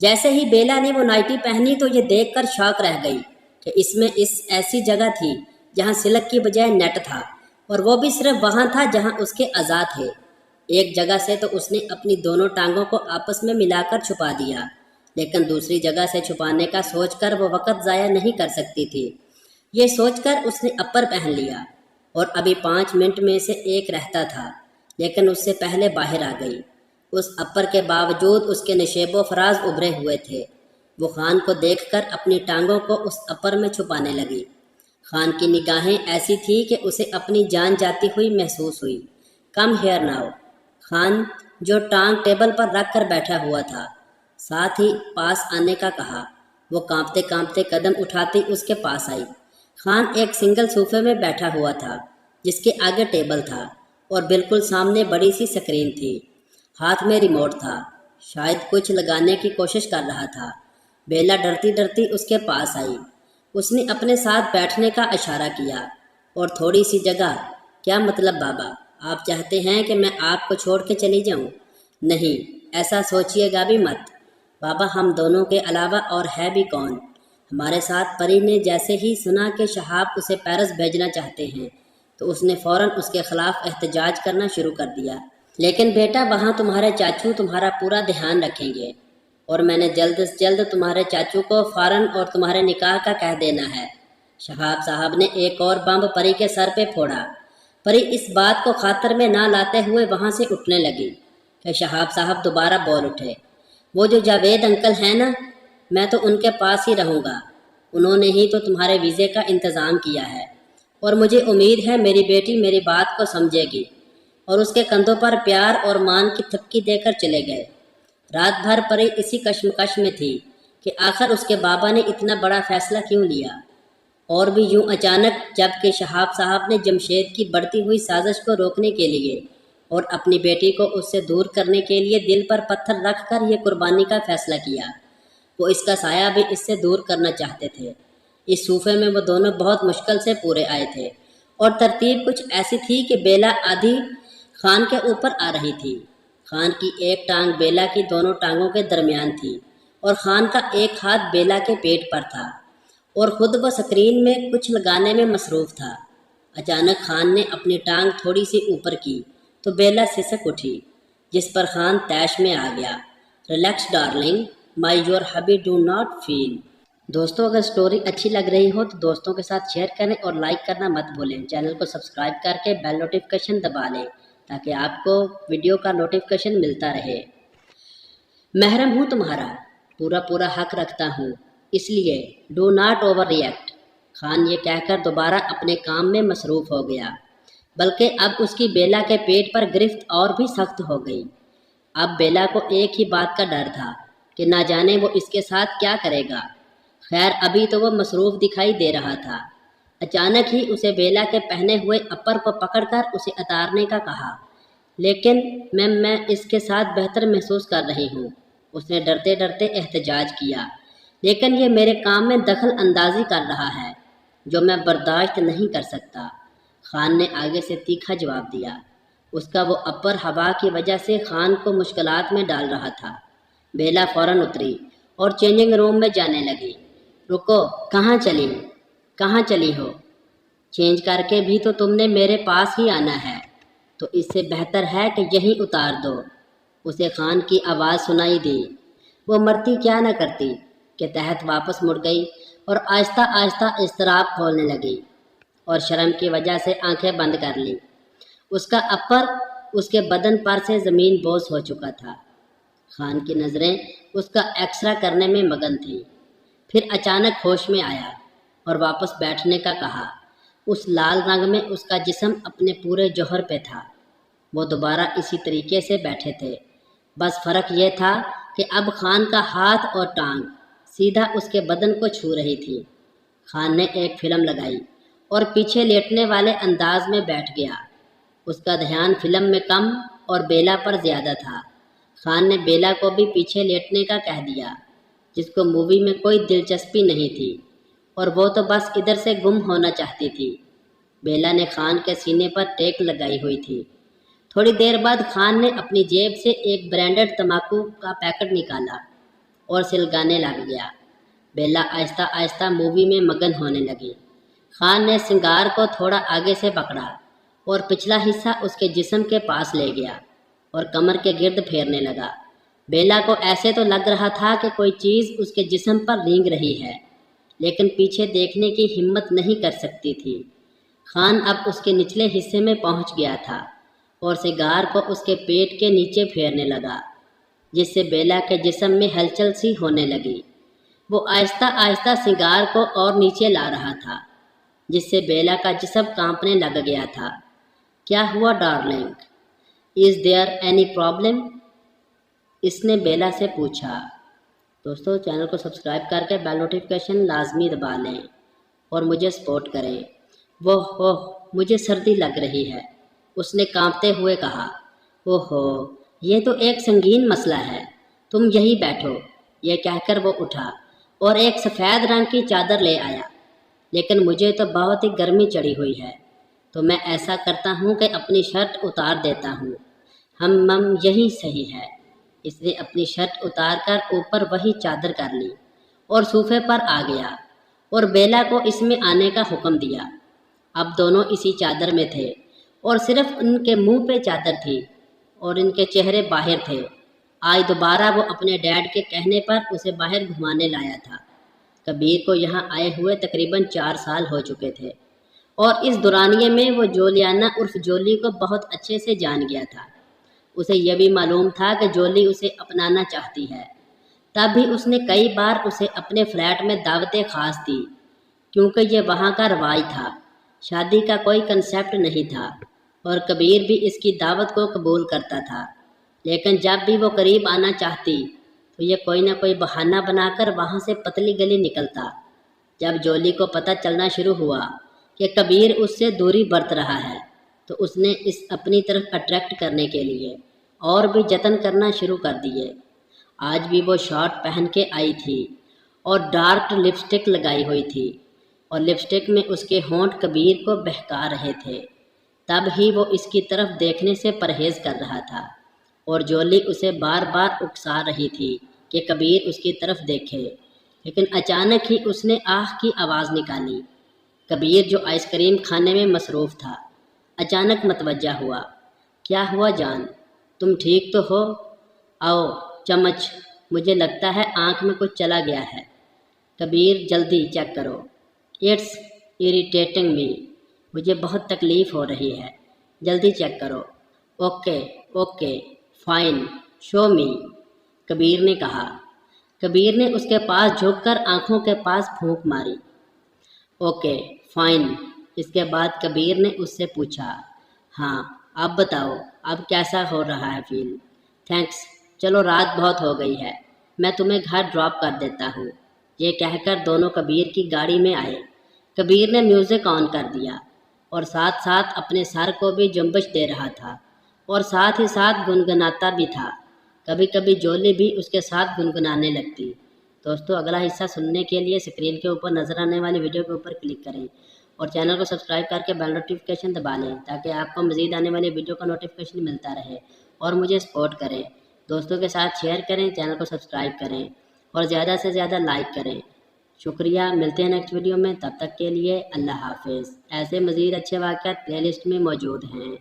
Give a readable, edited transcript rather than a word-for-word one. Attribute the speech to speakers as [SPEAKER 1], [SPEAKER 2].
[SPEAKER 1] जैसे ही बेला ने वो नाइटी पहनी तो ये देखकर शॉक रह गई कि इसमें ऐसी जगह थी जहाँ सिल्क की बजाय नेट था, और वो भी सिर्फ वहाँ था जहाँ उसके अज़ा थे। एक जगह से तो उसने अपनी दोनों टांगों को आपस में मिलाकर छुपा दिया, लेकिन दूसरी जगह से छुपाने का सोचकर वो वक़्त ज़ाया नहीं कर सकती थी। ये सोचकर उसने अपर पहन लिया और अभी 5 मिनट में से एक रहता था, लेकिन उससे पहले बाहर आ गई। उस अपर के बावजूद उसके नशेबो फराज उभरे हुए थे। वो खान को देखकर अपनी टांगों को उस अपर में छुपाने लगी। खान की निगाहें ऐसी थी कि उसे अपनी जान जाती हुई महसूस हुई। Come here now. खान जो टांग टेबल पर रख कर बैठा हुआ था, साथ ही पास आने का कहा। वो कांपते कांपते कदम उठाती उसके पास आई। खान एक सिंगल सोफे में बैठा हुआ था, जिसके आगे टेबल था और बिल्कुल सामने बड़ी सी स्क्रीन थी। हाथ में रिमोट था, शायद कुछ लगाने की कोशिश कर रहा था। बेला डरती डरती उसके पास आई। उसने अपने साथ बैठने का इशारा किया। और थोड़ी सी जगह? क्या मतलब बाबा, आप चाहते हैं कि मैं आपको छोड़ के चली जाऊं? नहीं, ऐसा सोचिएगा भी मत बाबा, हम दोनों के अलावा और है भी कौन? हमारे साथ परी ने जैसे ही सुना कि शहाब उसे पेरिस भेजना चाहते हैं तो उसने फ़ौरन उसके खिलाफ एहतजाज करना शुरू कर दिया। लेकिन बेटा, वहाँ तुम्हारे चाचू तुम्हारा पूरा ध्यान रखेंगे, और मैंने जल्द से जल्द तुम्हारे चाचू को फ़ौरन और तुम्हारे निकाह का कह देना है। शहाब साहब ने एक और बम परी के सर पे फोड़ा। परी इस बात को खातर में ना लाते हुए वहाँ से उठने लगी कि शहाब साहब दोबारा बोल उठे। वो जो जावेद अंकल हैं ना, मैं तो उनके पास ही रहूँगा। उन्होंने ही तो तुम्हारे वीज़े का इंतज़ाम किया है, और मुझे उम्मीद है मेरी बेटी मेरी बात को समझेगी। और उसके कंधों पर प्यार और मान की थपकी देकर चले गए। रात भर परी इसी कश्मकश में थी कि आखिर उसके बाबा ने इतना बड़ा फैसला क्यों लिया, और भी यूं अचानक, जबकि शहाब साहब ने जमशेद की बढ़ती हुई साजिश को रोकने के लिए और अपनी बेटी को उससे दूर करने के लिए दिल पर पत्थर रख कर यह कुर्बानी का फैसला किया। वो इसका साया भी इससे दूर करना चाहते थे। इस सूफे में वो दोनों बहुत मुश्किल से पूरे आए थे, और तरतीब कुछ ऐसी थी कि बेला आधी खान के ऊपर आ रही थी। खान की एक टांग बेला की दोनों टांगों के दरमियान थी, और खान का एक हाथ बेला के पेट पर था, और खुद वो स्क्रीन में कुछ लगाने में मसरूफ़ था। अचानक खान ने अपनी टांग थोड़ी सी ऊपर की तो बेला सिसक उठी, जिस पर खान तैश में आ गया। Relax darling, my your hubby do not feel. दोस्तों, अगर स्टोरी अच्छी लग रही हो तो दोस्तों के साथ शेयर करें और लाइक करना मत भूलें। चैनल को सब्सक्राइब करके बेल नोटिफिकेशन दबा लें ताकि आपको वीडियो का नोटिफिकेशन मिलता रहे। महरम हूँ तुम्हारा, पूरा पूरा हक रखता हूँ, इसलिए do not over react. Khan ये कहकर दोबारा अपने काम में मसरूफ़ हो गया, बल्कि अब उसकी बेला के पेट पर गिरफ्त और भी सख्त हो गई। अब बेला को एक ही बात का डर था कि ना जाने वो इसके साथ क्या करेगा। खैर, अभी तो वो मसरूफ़ दिखाई दे रहा था। अचानक ही उसे बेला के पहने हुए अपर को पकड़कर उसे उतारने का कहा। लेकिन मैं इसके साथ बेहतर महसूस कर रही हूँ, उसने डरते डरते एहतजाज किया। लेकिन ये मेरे काम में दखल अंदाजी कर रहा है, जो मैं बर्दाश्त नहीं कर सकता। खान ने आगे से तीखा जवाब दिया। उसका वो अपर हवा की वजह से खान को मुश्किलात में डाल रहा था। बेला फौरन उतरी और चेंजिंग रूम में जाने लगी। रुको, कहाँ चली हो? चेंज करके भी तो तुमने मेरे पास ही आना है, तो इससे बेहतर है कि यहीं उतार दो। उसे खान की आवाज़ सुनाई दी। वो मरती क्या न करती के तहत वापस मुड़ गई और आहिस्ता आहिस्ता इज़्तिराब खोलने लगी, और शर्म की वजह से आंखें बंद कर ली। उसका अपर उसके बदन पर से ज़मीन बोझ हो चुका था। खान की नज़रें उसका एक्सरा करने में मगन थी। फिर अचानक होश में आया और वापस बैठने का कहा। उस लाल रंग में उसका जिस्म अपने पूरे जौहर पे था। वो दोबारा इसी तरीके से बैठे थे, बस फ़र्क ये था कि अब खान का हाथ और टांग सीधा उसके बदन को छू रही थी। खान ने एक फ़िल्म लगाई और पीछे लेटने वाले अंदाज में बैठ गया। उसका ध्यान फिल्म में कम और बेला पर ज़्यादा था। खान ने बेला को भी पीछे लेटने का कह दिया, जिसको मूवी में कोई दिलचस्पी नहीं थी, और वो तो बस इधर से गुम होना चाहती थी। बेला ने खान के सीने पर टेक लगाई हुई थी। थोड़ी देर बाद खान ने अपनी जेब से एक ब्रांडेड तंबाकू का पैकेट निकाला اور सिलगाने लग गया। बेला आहिस्ता आहिस्ता मूवी में मगन होने लगी। खान ने सिंगार को थोड़ा आगे से पकड़ा और पिछला हिस्सा उसके जिस्म के पास ले गया और कमर के गिर्द फेरने लगा। बेला को ऐसे तो लग रहा था कि कोई चीज़ उसके जिस्म पर रेंग रही है, लेकिन पीछे देखने की हिम्मत नहीं कर सकती थी। खान अब उसके निचले हिस्से में पहुंच गया था और सिगार को उसके पेट के नीचे फेरने लगा, जिससे बेला के जिस्म में हलचल सी होने लगी। वो आहिस्ता आहिस्ता सिगार को और नीचे ला रहा था, जिससे बेला का जिस्म कांपने लग गया था। क्या हुआ darling? Is there any problem? इसने बेला से पूछा। दोस्तों, चैनल को सब्सक्राइब करके बेल नोटिफिकेशन लाजमी दबा लें और मुझे सपोर्ट करें। वो मुझे सर्दी लग रही है, उसने कांपते हुए कहा। ओहो, ये तो एक संगीन मसला है, तुम यहीं बैठो। ये कहकर वो उठा और एक सफ़ेद रंग की चादर ले आया। लेकिन मुझे तो बहुत ही गर्मी चढ़ी हुई है, तो मैं ऐसा करता हूँ कि अपनी शर्ट उतार देता हूँ। हम यही सही है। इसने अपनी शर्ट उतार कर ऊपर वही चादर कर ली और सोफे पर आ गया और बेला को इसमें आने का हुक्म दिया। अब दोनों इसी चादर में थे और सिर्फ उनके मुंह पे चादर थी और इनके चेहरे बाहर थे। आज दोबारा वो अपने डैड के कहने पर उसे बाहर घुमाने लाया था। कबीर को यहाँ आए हुए तकरीबन 4 साल हो चुके थे और इस दौरानिए में वो जोलियाना उर्फ जोली को बहुत अच्छे से जान गया था। उसे यह भी मालूम था कि जोली उसे अपनाना चाहती है। तब भी उसने कई बार उसे अपने फ्लैट में दावतें खास दी, क्योंकि ये वहाँ का रवाज था। शादी का कोई कंसेप्ट नहीं था और कबीर भी इसकी दावत को कबूल करता था। लेकिन जब भी वो करीब आना चाहती तो ये कोई ना कोई बहाना बनाकर वहाँ से पतली गली निकलता। जब जोली को पता चलना शुरू हुआ कि कबीर उससे दूरी बरत रहा है, तो उसने इस अपनी तरफ अट्रैक्ट करने के लिए और भी जतन करना शुरू कर दिए। आज भी वो शॉर्ट पहन के आई थी और डार्क लिपस्टिक लगाई हुई थी और लिपस्टिक में उसके होंठ कबीर को बहका रहे थे। तब ही वो इसकी तरफ देखने से परहेज़ कर रहा था और जोली उसे बार बार उकसा रही थी कि कबीर उसकी तरफ देखे। लेकिन अचानक ही उसने आह की आवाज़ निकाली। कबीर, जो आइसक्रीम खाने में मसरूफ़ था, अचानक मतवज्जा हुआ। क्या हुआ जान, तुम ठीक तो हो? आओ चम्मच, मुझे लगता है आँख में कुछ चला गया है। कबीर, जल्दी चेक करो। इट्स इरिटेटिंग मी, मुझे बहुत तकलीफ़ हो रही है, जल्दी चेक करो। ओके फाइन, शो मी, कबीर ने कहा। कबीर ने उसके पास झुककर आंखों के पास फूंक मारी। Okay fine. इसके बाद कबीर ने उससे पूछा, हाँ अब बताओ, अब कैसा हो रहा है फील? थैंक्स, चलो रात बहुत हो गई है, मैं तुम्हें घर ड्रॉप कर देता हूँ। ये कहकर दोनों कबीर की गाड़ी में आए। कबीर ने म्यूज़िक ऑन कर दिया और साथ साथ अपने सर को भी जुम्बश दे रहा था और साथ ही साथ गुनगुनाता भी था। कभी कभी जोली भी उसके साथ गुनगुनाने लगती। दोस्तों, अगला हिस्सा सुनने के लिए स्क्रीन के ऊपर नज़र आने वाली वीडियो के ऊपर क्लिक करें और चैनल को सब्सक्राइब करके बेल नोटिफिकेशन दबा लें, ताकि आपको मज़ीद आने वाली वीडियो का नोटिफिकेशन मिलता रहे और मुझे सपोर्ट करें। दोस्तों के साथ शेयर करें, चैनल को सब्सक्राइब करें और ज़्यादा से ज़्यादा लाइक करें। शुक्रिया, मिलते हैं नेक्स्ट वीडियो में। तब तक के लिए अल्लाह हाफिज़। ऐसे मज़ीद अच्छे वाक़यात प्लेलिस्ट में मौजूद हैं।